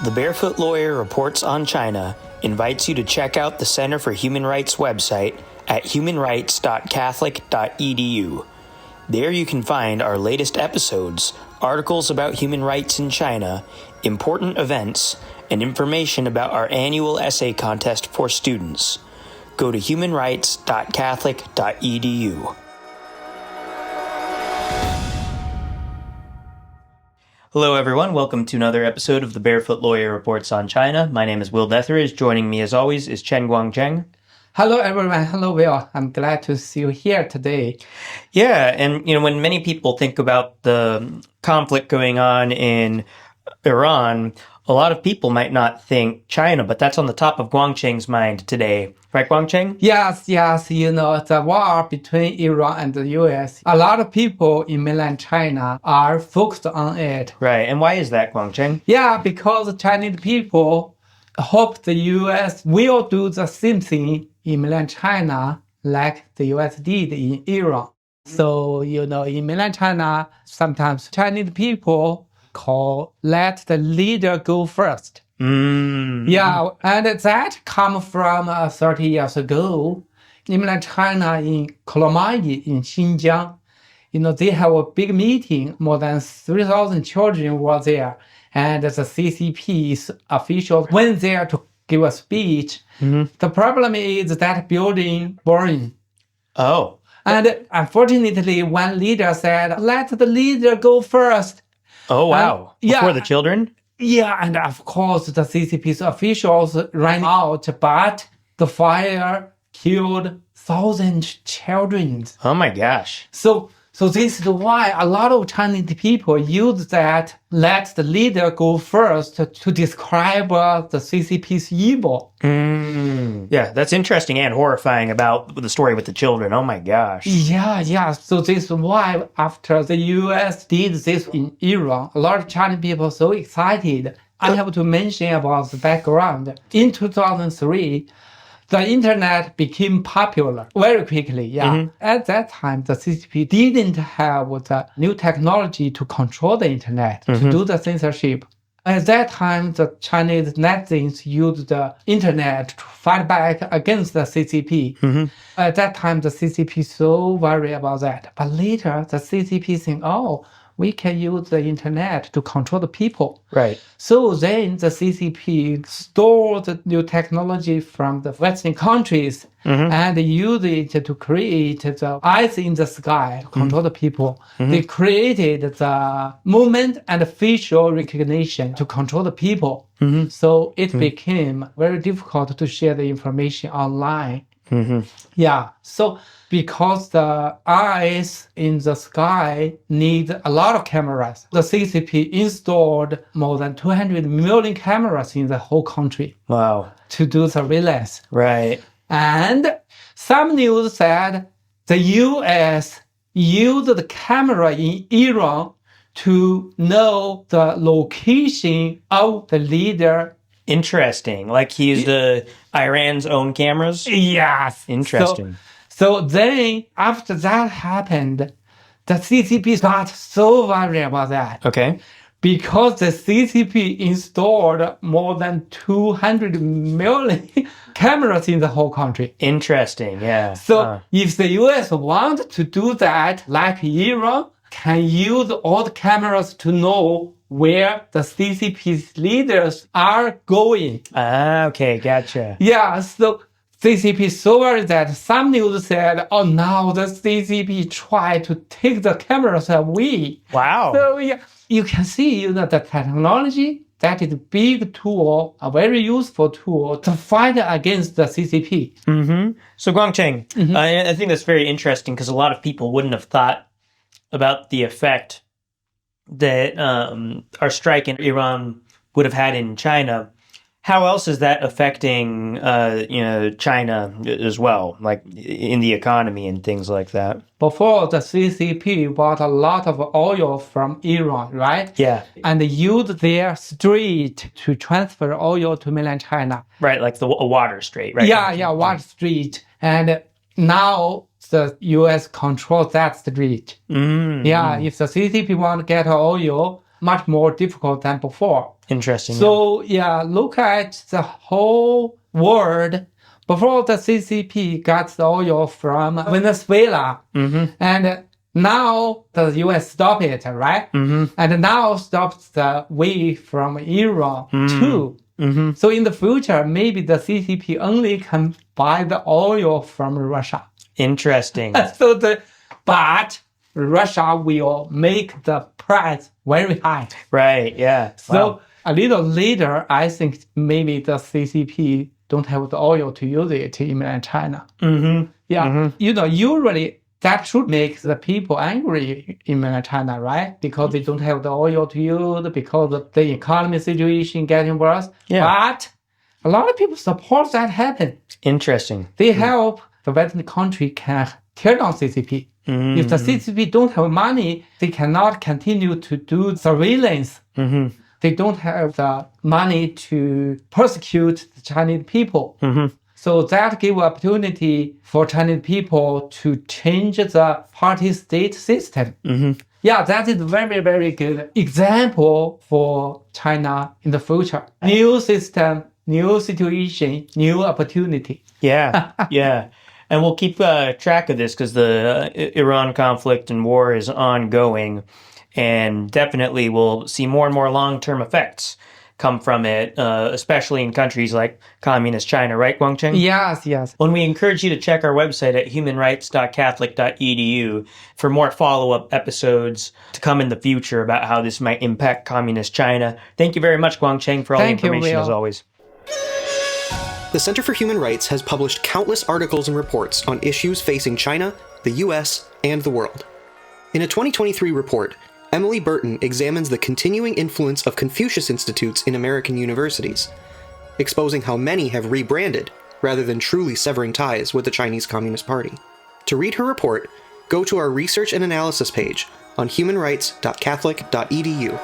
The Barefoot Lawyer Reports on China invites you to check out the Center for Human Rights website at humanrights.catholic.edu. There you can find our latest episodes, articles about human rights in China, important events, and information about our annual essay contest for students. Go to humanrights.catholic.edu. Hello, everyone. Welcome to another episode of the Barefoot Lawyer Reports on China. My name is Will Detheridge. Joining me, as always, is Chen Guangcheng. Hello, everyone. Hello, Will. I'm glad to see you here today. Yeah, and when many people think about the conflict going on in Iran, a lot of people might not think China, but that's on the top of Guangcheng's mind today. Right, Guangcheng? Yes. The war between Iran and the U.S., a lot of people in mainland China are focused on it. Right, and why is that, Guangcheng? Yeah, because Chinese people hope the U.S. will do the same thing in mainland China like the U.S. did in Iran. So, in mainland China, sometimes Chinese people call let the leader go first. Yeah, and that comes from 30 years ago. In mainland China, in Kolomai, in Xinjiang, they have a big meeting. More than 3,000 children were there. And the CCP's officials went there to give a speech. The problem is that building burned. Oh. And unfortunately, one leader said, let the leader go first. Oh, wow. Before the children? Yeah, and of course, the CCP's officials ran out, but the fire killed thousands of children. Oh, my gosh. So this is why a lot of Chinese people use that let the leader go first to describe the CCP's evil. Yeah, that's interesting and horrifying about the story with the children. Oh my gosh. Yeah. So this is why after the U.S. did this in Iran, a lot of Chinese people are so excited. I have to mention about the background. In 2003, the internet became popular very quickly. Yeah. At that time, the CCP didn't have the new technology to control the internet, to do the censorship. At that time, the Chinese netizens used the internet to fight back against the CCP. At that time, the CCP so worried about that. But later, the CCP think, we can use the internet to control the people. Right. So then the CCP stole the new technology from the Western countries and use it to create the eyes in the sky to control the people. They created the movement and facial recognition to control the people. So it became very difficult to share the information online. Yeah, so because the eyes in the sky need a lot of cameras, the CCP installed more than 200 million cameras in the whole country. Wow. To do surveillance. Right. And some news said the U.S. used the camera in Iran to know the location of the leader. Interesting. Like he used Iran's own cameras? Yes. Interesting. So then, after that happened, the CCP got so worried about that. Okay. Because the CCP installed more than 200 million cameras in the whole country. Interesting, yeah. So if the US want to do that, like Iran, can use all the cameras to know where the CCP's leaders are going. Okay, gotcha. Yeah, so CCP so worried that some news said, now the CCP tried to take the cameras away. Wow. So yeah, you can see the technology, that is a big tool, a very useful tool to fight against the CCP. So Guangcheng, I think that's very interesting because a lot of people wouldn't have thought about the effect that our strike in Iran would have had in China. How else is that affecting, China as well, like in the economy and things like that? Before, the CCP bought a lot of oil from Iran, right? Yeah. And used their strait to transfer oil to mainland China. Right, like a water strait, right? Yeah, water strait. And now the U.S. controls that strait. Yeah, if the CCP want to get oil, much more difficult than before. Interesting. So yeah, look at the whole world. Before the CCP got the oil from Venezuela, and now the US stopped it, right? And now stops the way from Iran too. So in the future, maybe the CCP only can buy the oil from Russia. Interesting. But Russia will make the price very high. Right. Yeah. So a little later, I think maybe the CCP don't have the oil to use it in mainland China. Usually that should make the people angry in mainland China, right? Because they don't have the oil to use, because of the economy situation getting worse. But a lot of people support that happen. Interesting. They help the Western country can tear down CCP. If the CCP don't have money, they cannot continue to do surveillance. They don't have the money to persecute the Chinese people. So that give opportunity for Chinese people to change the party-state system. Yeah, that is a very, very good example for China in the future. New system, new situation, new opportunity. Yeah. And we'll keep track of this because the Iran conflict and war is ongoing, and definitely we'll see more and more long-term effects come from it, especially in countries like communist China, right, Guangcheng? Yes. When we encourage you to check our website at humanrights.catholic.edu for more follow-up episodes to come in the future about how this might impact communist China. Thank you very much, Guangcheng, for all the information, as always. The Center for Human Rights has published countless articles and reports on issues facing China, the US, and the world. In a 2023 report, Emily Burton examines the continuing influence of Confucius Institutes in American universities, exposing how many have rebranded rather than truly severing ties with the Chinese Communist Party. To read her report, go to our research and analysis page on humanrights.catholic.edu.